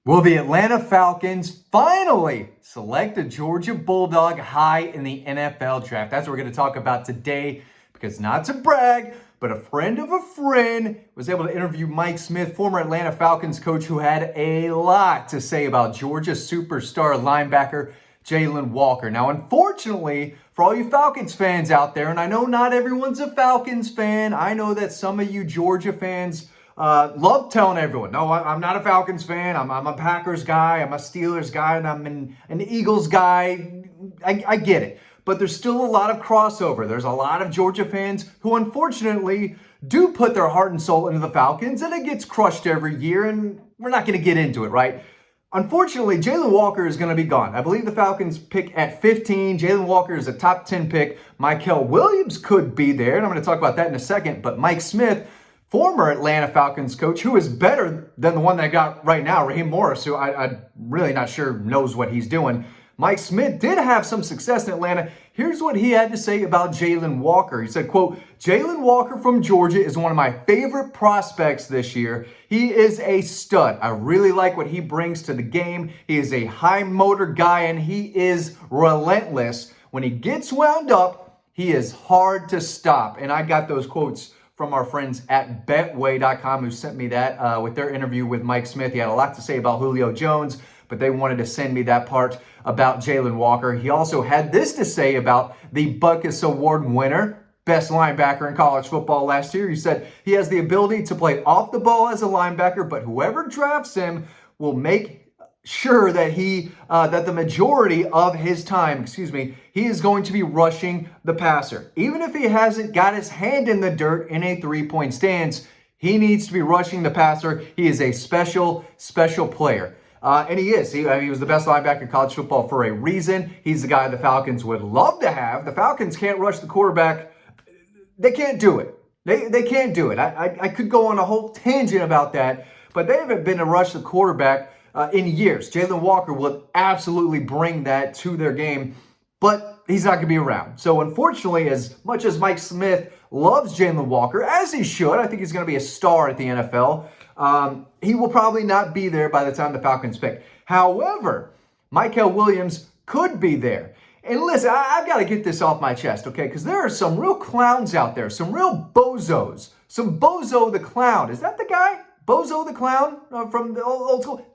Will the Atlanta Falcons finally select a Georgia Bulldog high in the NFL draft? That's what we're going to talk about today because, not to brag, but a friend of a friend was able to interview Mike Smith, former Atlanta Falcons coach, who had a lot to say about Georgia superstar linebacker Jaylen Walker. Now, unfortunately, for all you Falcons fans out there, and I know not everyone's a Falcons fan, I know that some of you Georgia fans love telling everyone, no, I'm not a Falcons fan. I'm a Packers guy. I'm a Steelers guy, and I'm an Eagles guy. I get it. But there's still a lot of crossover. There's a lot of Georgia fans who, unfortunately, do put their heart and soul into the Falcons, and it gets crushed every year, and we're not going to get into it, right? Unfortunately, Jaylen Walker is going to be gone. I believe the Falcons pick at 15. Jaylen Walker is a top 10 pick. Michael Williams could be there, and I'm going to talk about that in a second. But Mike Smith, former Atlanta Falcons coach, who is better than the one that I got right now, Raheem Morris, who I'm really not sure knows what he's doing. Mike Smith did have some success in Atlanta. Here's what he had to say about Jaylen Walker. He said, quote, "Jaylen Walker from Georgia is one of my favorite prospects this year. He is a stud. I really like what he brings to the game. He is a high motor guy, and he is relentless. When he gets wound up, he is hard to stop." And I got those quotes from our friends at betway.com who sent me that with their interview with Mike Smith. He had a lot to say about Julio Jones, but they wanted to send me that part about Jaylen Walker. He also had this to say about the Butkus Award winner, best linebacker in college football last year. He said he has the ability to play off the ball as a linebacker, but whoever drafts him will make sure that that the majority of his time, he is going to be rushing the passer. Even if he hasn't got his hand in the dirt in a three-point stance, he needs to be rushing the passer. He is a special player. And he is. He was the best linebacker in college football for a reason. He's the guy the Falcons would love to have. The Falcons can't rush the quarterback. They can't do it. They can't do it. I could go on a whole tangent about that, but they haven't been to rush the quarterback in years. Jaylen Walker will absolutely bring that to their game, but he's not going to be around. So unfortunately, as much as Mike Smith loves Jaylen Walker, as he should, I think he's going to be a star at the NFL, he will probably not be there by the time the Falcons pick. However, Michael Williams could be there. And listen, I've got to get this off my chest, okay? Because there are some real clowns out there, some real bozos. Some Bozo the Clown. Is that the guy? Bozo the Clown from the old school?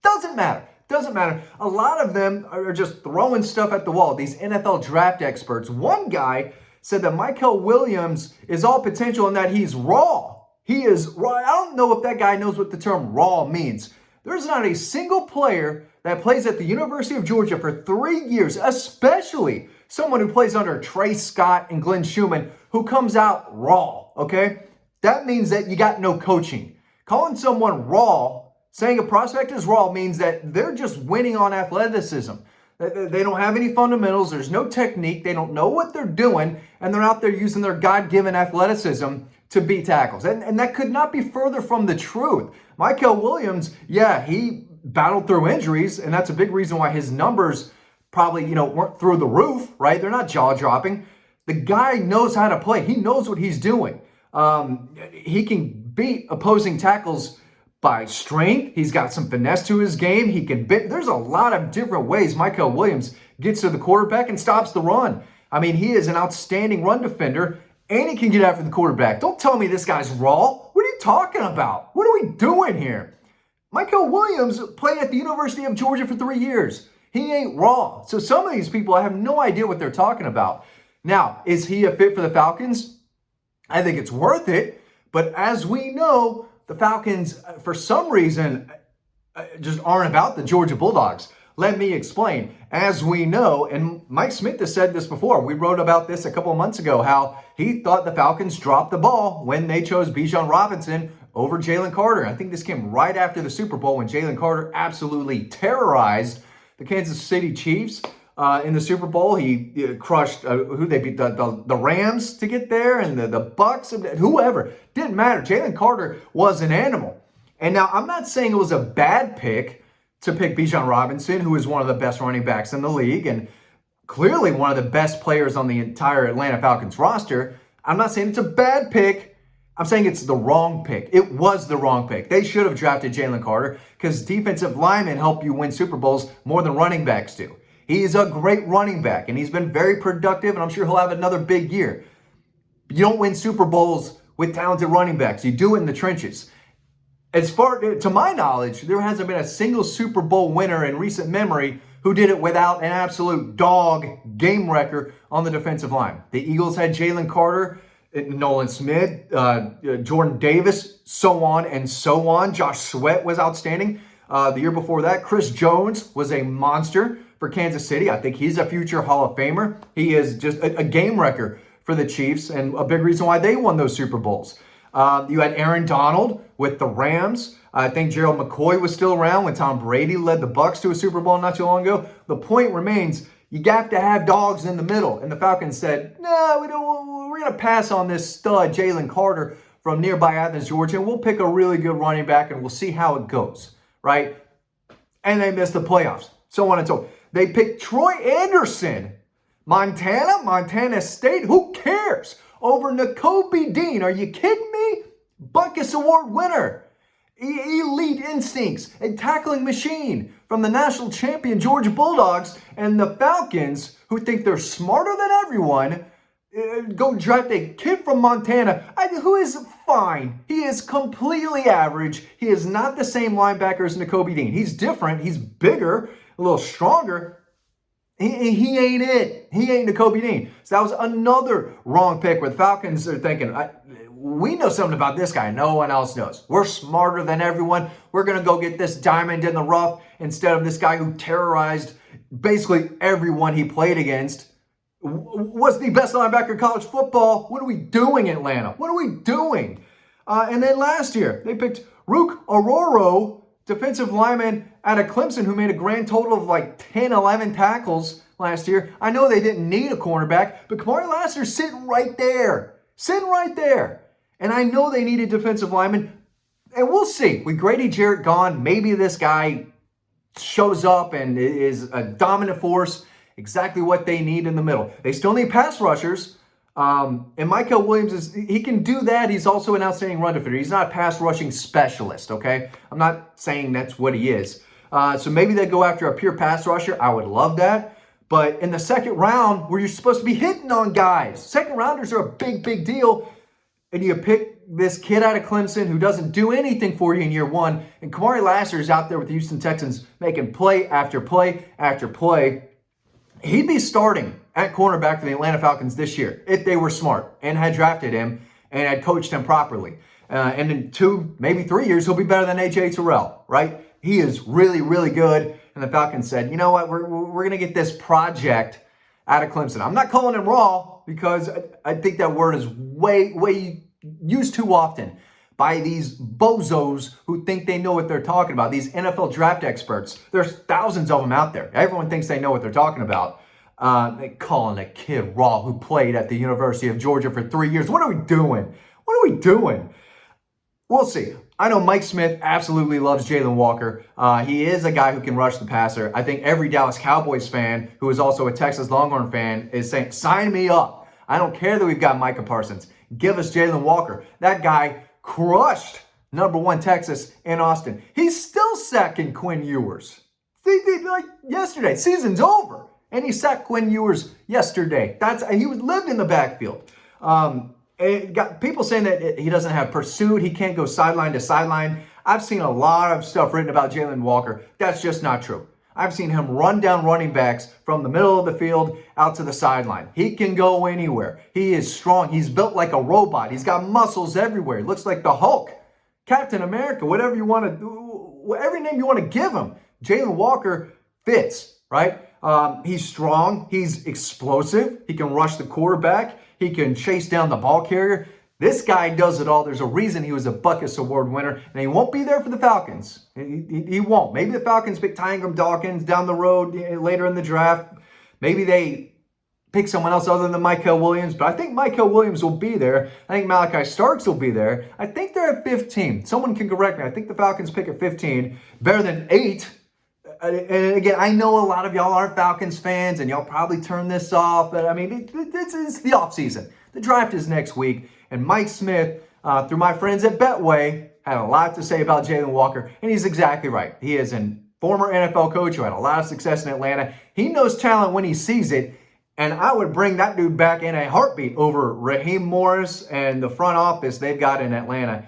Doesn't matter. A lot of them are just throwing stuff at the wall. These NFL draft experts. One guy said that Michael Williams is all potential and that he's raw. He is raw. I don't know if that guy knows what the term raw means. There's not a single player that plays at the University of Georgia for 3 years, especially someone who plays under Trey Scott and Glenn Schumann, who comes out raw, okay? That means that you got no coaching. Calling someone raw, saying a prospect is raw, means that they're just winning on athleticism. They don't have any fundamentals. There's no technique. They don't know what they're doing, and they're out there using their God-given athleticism to beat tackles. And that could not be further from the truth. Michael Williams, yeah, he battled through injuries, and that's a big reason why his numbers probably, weren't through the roof, right? They're not jaw-dropping. The guy knows how to play. He knows what he's doing. He can beat opposing tackles by strength. He's got some finesse to his game. He can bit. There's a lot of different ways Michael Williams gets to the quarterback and stops the run. I mean, he is an outstanding run defender, and he can get after the quarterback. Don't tell me this guy's raw. What are you talking about? What are we doing here? Michael Williams played at the University of Georgia for 3 years. He ain't raw. So some of these people, I have no idea what they're talking about. Now, is he a fit for the Falcons? I think it's worth it. But as we know, the Falcons, for some reason, just aren't about the Georgia Bulldogs. Let me explain. As we know, and Mike Smith has said this before, we wrote about this a couple of months ago, how he thought the Falcons dropped the ball when they chose Bijan Robinson over Jalen Carter. I think this came right after the Super Bowl when Jalen Carter absolutely terrorized the Kansas City Chiefs. In the Super Bowl, he crushed who they beat, the Rams to get there, and the Bucks, whoever. Didn't matter. Jalen Carter was an animal. And now, I'm not saying it was a bad pick to pick Bijan Robinson, who is one of the best running backs in the league, and clearly one of the best players on the entire Atlanta Falcons roster. I'm not saying it's a bad pick, I'm saying it's the wrong pick. It was the wrong pick. They should have drafted Jalen Carter because defensive linemen help you win Super Bowls more than running backs do. He is a great running back, and he's been very productive, and I'm sure he'll have another big year. You don't win Super Bowls with talented running backs. You do it in the trenches. As far to my knowledge, there hasn't been a single Super Bowl winner in recent memory who did it without an absolute dog game wrecker on the defensive line. The Eagles had Jalen Carter, Nolan Smith, Jordan Davis, so on and so on. Josh Sweat was outstanding. The year before that, Chris Jones was a monster for Kansas City. I think he's a future Hall of Famer. He is just a game wrecker for the Chiefs and a big reason why they won those Super Bowls. You had Aaron Donald with the Rams. I think Gerald McCoy was still around when Tom Brady led the Bucs to a Super Bowl not too long ago. The point remains, you got to have dogs in the middle. And the Falcons said, no, we don't. We're going to pass on this stud, Jalen Carter, from nearby Athens, Georgia, and we'll pick a really good running back, and we'll see how it goes, right? And they missed the playoffs, so on and so on. They picked Troy Anderson, Montana State, who cares? Over Nakobe Dean. Are you kidding me? Butkus Award winner. Elite instincts, a tackling machine from the national champion Georgia Bulldogs, and the Falcons, who think they're smarter than everyone, go draft a kid from Montana who is fine. He is completely average. He is not the same linebacker as Nakobe Dean. He's different. He's bigger, a little stronger. He ain't it. He ain't Nakobe Dean. So that was another wrong pick where the Falcons are thinking, we know something about this guy no one else knows. We're smarter than everyone. We're going to go get this diamond in the rough instead of this guy who terrorized basically everyone he played against. Was the best linebacker in college football. What are we doing, Atlanta? What are we doing? And then last year, they picked Rook Ororo, defensive lineman out of Clemson, who made a grand total of like 10, 11 tackles last year. I know they didn't need a cornerback, but Kamari Lassiter's sitting right there. Sitting right there. And I know they needed defensive linemen. And we'll see. With Grady Jarrett gone, maybe this guy shows up and is a dominant force. Exactly what they need in the middle. They still need pass rushers. And Michael Williams, he can do that. He's also an outstanding run defender. He's not a pass rushing specialist, okay? I'm not saying that's what he is. So maybe they go after a pure pass rusher. I would love that. But in the second round, where you're supposed to be hitting on guys, second rounders are a big, big deal. And you pick this kid out of Clemson who doesn't do anything for you in year one. And Kamari Lassiter is out there with the Houston Texans making play after play after play. He'd be starting at cornerback for the Atlanta Falcons this year if they were smart and had drafted him and had coached him properly. And in 2, maybe 3 years, he'll be better than A.J. Terrell, right? He is really, really good. And the Falcons said, you know what, we're going to get this project out of Clemson. I'm not calling him raw because I think that word is way used too often by these bozos who think they know what they're talking about, these NFL draft experts. There's thousands of them out there. Everyone thinks they know what they're talking about. They calling a kid raw who played at the University of Georgia for 3 years. What are we doing? What are we doing? We'll see. I know Mike Smith absolutely loves Jaylen Walker. He is a guy who can rush the passer. I think every Dallas Cowboys fan who is also a Texas Longhorn fan is saying, sign me up. I don't care that we've got Micah Parsons. Give us Jaylen Walker. That guy crushed #1 Texas in Austin. He's still sacking Quinn Ewers. Like yesterday, season's over, and he sacked Quinn Ewers yesterday. He lived in the backfield. It got people saying that he doesn't have pursuit. He can't go sideline to sideline. I've seen a lot of stuff written about Jaylen Walker. That's just not true. I've seen him run down running backs from the middle of the field out to the sideline. He can go anywhere. He is strong. He's built like a robot. He's got muscles everywhere. He looks like the Hulk, Captain America, whatever you want to do, every name you want to give him. Jaylen Walker fits, right? He's strong. He's explosive. He can rush the quarterback. He can chase down the ball carrier. This guy does it all. There's a reason he was a Butkus Award winner, and he won't be there for the Falcons. He won't. Maybe the Falcons pick Ty Ingram Dawkins down the road later in the draft. Maybe they pick someone else other than Michael Williams, but I think Michael Williams will be there. I think Malachi Starks will be there. I think they're at 15. Someone can correct me. I think the Falcons pick at 15. Better than 8. And again, I know a lot of y'all aren't Falcons fans, and y'all probably turn this off, but I mean, it's the offseason. The draft is next week, and Mike Smith through my friends at Betway, had a lot to say about Jaylen Walker, and he's exactly right. He is a former NFL coach who had a lot of success in Atlanta. He knows talent when he sees it, and I would bring that dude back in a heartbeat over Raheem Morris and the front office they've got in Atlanta.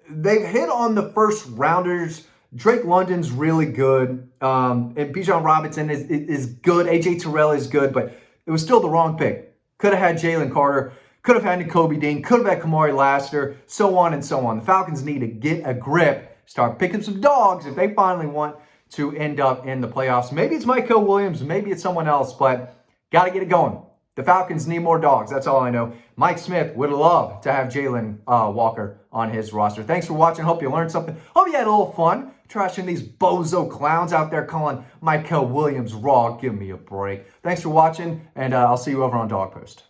They've hit on the first rounders. Drake London's really good. And Bijan Robinson is good. AJ Terrell is good, but it was still the wrong pick. Could have had Jalen Carter. Could have had N'Kobe Dean. Could have had Kamari Lassiter. So on and so on. The Falcons need to get a grip. Start picking some dogs if they finally want to end up in the playoffs. Maybe it's Michael Williams. Maybe it's someone else, but got to get it going. The Falcons need more dogs. That's all I know. Mike Smith would love to have Jaylen Walker on his roster. Thanks for watching. Hope you learned something. Hope you had a little fun trashing these bozo clowns out there calling Michael Williams raw. Give me a break. Thanks for watching, and I'll see you over on Dawg Post.